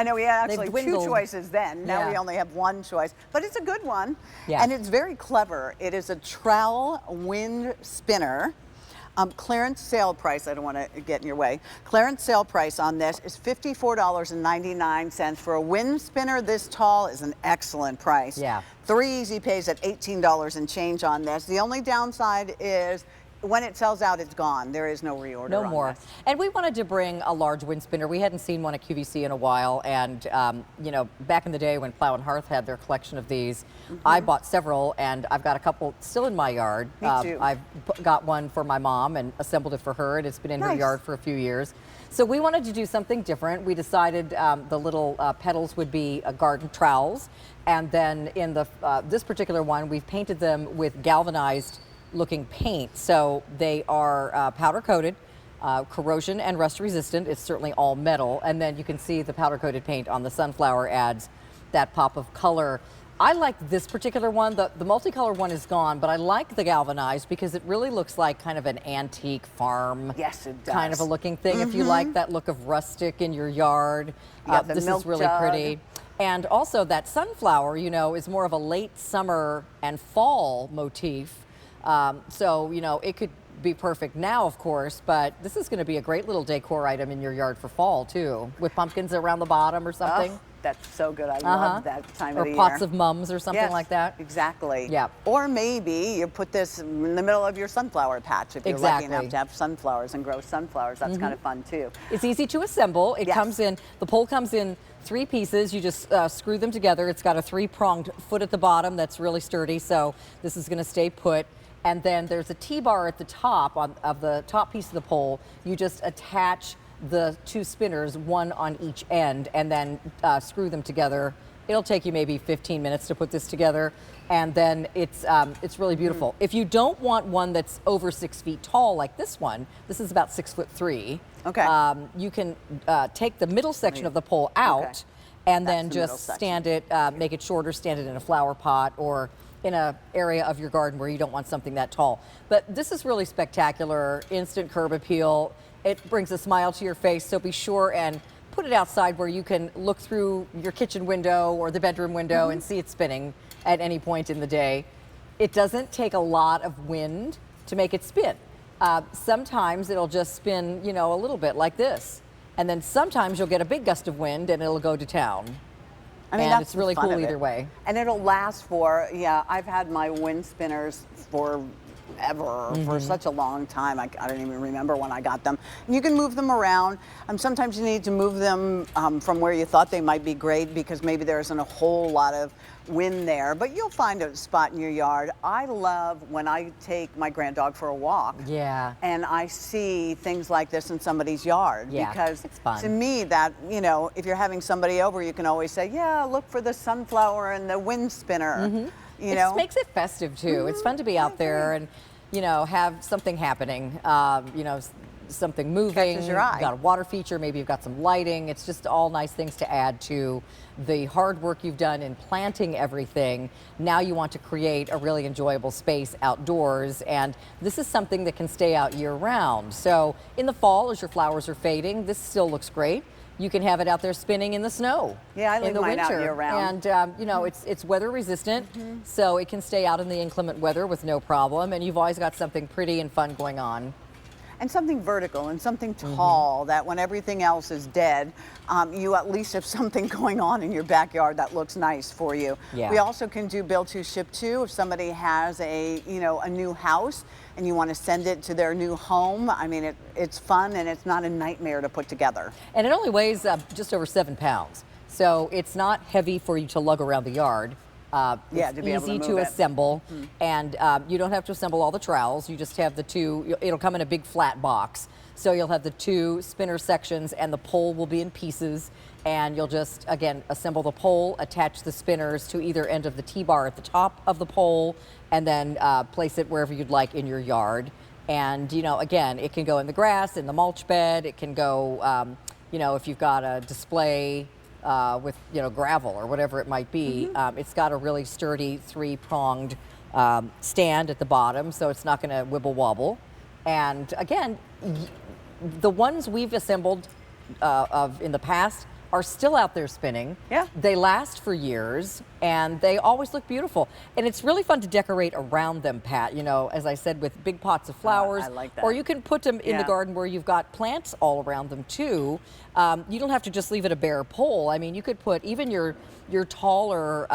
I know we had They've actually dwindled. two choices then. Now we only have one choice, but it's a good one. Yeah. And it's very clever. It is a trowel wind spinner. Clearance sale price, I don't want to get in your way. Clearance sale price on this is $54.99. For a wind spinner this tall is an excellent price. Yeah. 3 easy pays at $18 and change on this. The only downside is when it sells out, it's gone. There is no reorder. No on more. this. And we wanted to bring a large wind spinner. We hadn't seen one at QVC in a while. And, you know, back in the day when Plow and Hearth had their collection of these, I bought several, and I've got a couple still in my yard. Me too. I've got one for my mom and assembled it for her, and it's been in her Nice. yard for a few years. So we wanted to do something different. We decided the little petals would be garden trowels. And then in the this particular one, we've painted them with galvanized looking paint. So they are powder coated, corrosion and rust resistant. It's certainly all metal. And then you can see the powder coated paint on the sunflower adds that pop of color. I like this particular one. The multicolor one is gone, but I like the galvanized because it really looks like kind of an antique farm. Yes, it does. Kind of a looking thing. If you like that look of rustic in your yard, The this milk is really jug. pretty. And also that sunflower, you know, is more of a late summer and fall motif. So, you know, it could be perfect now, of course, but this is going to be a great little decor item in your yard for fall, too, with pumpkins around the bottom or something. Oh, that's so good. I love that time of the Or year. pots of mums or something like that. Exactly. Yeah. Or maybe you put this in the middle of your sunflower patch if you're lucky enough to have sunflowers and grow sunflowers. That's kind of fun too. It's easy to assemble. It Yes. comes in, the pole comes in 3 pieces. You just screw them together. It's got a 3-pronged foot at the bottom that's really sturdy, so this is going to stay put. And then there's a T-bar at the top of the top piece of the pole. You just attach the 2 spinners, one on each end, and then screw them together. It'll take you maybe 15 minutes to put this together, and then it's really beautiful. If you don't want one that's over 6 feet tall like this one, this is about 6'3". Okay. You can take the middle section of the pole out, and That's then the middle just section. stand it, make it shorter, stand it in a flower pot or in an area of your garden where you don't want something that tall. But this is really spectacular, instant curb appeal. It brings a smile to your face, so be sure and put it outside where you can look through your kitchen window or the bedroom window and see it spinning at any point in the day. It doesn't take a lot of wind to make it spin. Sometimes it'll just spin, you know, a little bit like this. And then sometimes you'll get a big gust of wind and it'll go to town. I mean, and that's it's the really fun cool of it. either way. And it'll last for, I've had my wind spinners for ever, for such a long time. I don't even remember when I got them. And you can move them around. Sometimes you need to move them from where you thought they might be great because maybe there isn't a whole lot of wind there, but you'll find a spot in your yard. I love when I take my grand dog for a walk. Yeah. And I see things like this in somebody's yard. Yeah, Because it's fun. to me that, you know, if you're having somebody over, you can always say, yeah, look for the sunflower and the wind spinner. You It know? just makes it festive too. It's fun to be out there and, you know, have something happening. You know, something moving. Catches your eye. You've got a water feature. Maybe you've got some lighting. It's just all nice things to add to the hard work you've done in planting everything. Now you want to create a really enjoyable space outdoors, and this is something that can stay out year round. So in the fall, as your flowers are fading, this still looks great. You can have it out there spinning in the snow. Yeah, I leave in the mine out winter. year-round. And you know, it's weather resistant, so it can stay out in the inclement weather with no problem. And you've always got something pretty and fun going on. And something vertical and something tall that when everything else is dead, you at least have something going on in your backyard that looks nice for you. Yeah. We also can do build to ship to if somebody has a new house and you want to send it to their new home. I mean, it's fun and it's not a nightmare to put together. And it only weighs just over 7 pounds, so it's not heavy for you to lug around the yard. It's to be able to easy move to it. assemble, and you don't have to assemble all the trowels. You just have the 2. It'll come in a big flat box, so you'll have the 2 spinner sections, and the pole will be in pieces. And you'll just again assemble the pole, attach the spinners to either end of the T-bar at the top of the pole, and then place it wherever you'd like in your yard. And you know, again, it can go in the grass, in the mulch bed. It can go, you know, if you've got a display. With gravel or whatever it might be. It's got a really sturdy 3-pronged stand at the bottom, so it's not going to wibble wobble. And again, the ones we've assembled in the past are still out there spinning. Yeah. They last for years, and they always look beautiful. And it's really fun to decorate around them, Pat. You know, as I said, with big pots of flowers. I like that. Or you can put them in the Yeah. garden where you've got plants all around them too. You don't have to just leave it a bare pole. I mean, you could put even your taller,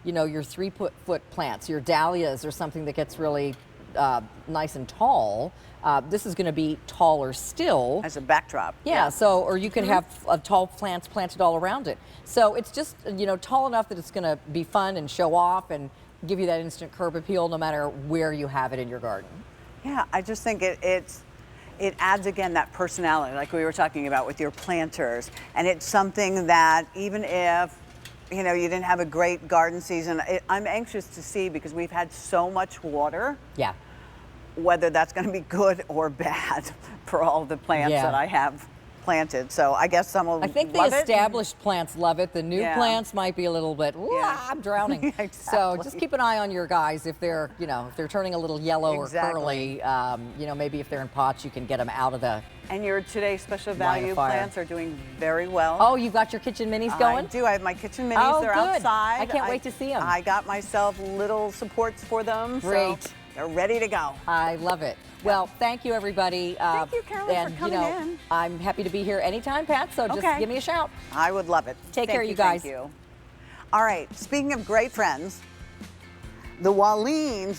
you know, your 3-foot plants, your dahlias or something that gets really nice and tall. This is going to be taller still. As a backdrop. Yeah, so, or you could have tall plants planted all around it. So it's just, you know, tall enough that it's going to be fun and show off and give you that instant curb appeal no matter where you have it in your garden. Yeah, I just think it adds again that personality like we were talking about with your planters. And it's something that even if, you know, you didn't have a great garden season, I'm anxious to see because we've had so much water. Yeah. Whether that's going to be good or bad for all the plants Yeah. that I have planted. So I guess some will I think the love it. established plants love it. The new Yeah. plants might be a little bit, I'm drowning. Exactly. So just keep an eye on your guys if they're, you know, if they're turning a little yellow Exactly. or curly. You know, maybe if they're in pots, you can get them out of the. And your today's special Line of value fire. plants are doing very well. Oh, you've got your kitchen minis I going? do. I have my kitchen minis. Oh, They're good. outside. I can't wait to see 'em. I got myself little supports for them. Great. So they're ready to go. I love it. Well, thank you, everybody. Thank you, Carolyn, and, for coming you know, in. I'm happy to be here anytime, Pat, so just Okay. give me a shout. I would love it. Take care, Thank you guys. Thank you. All right. Speaking of great friends, the Wallines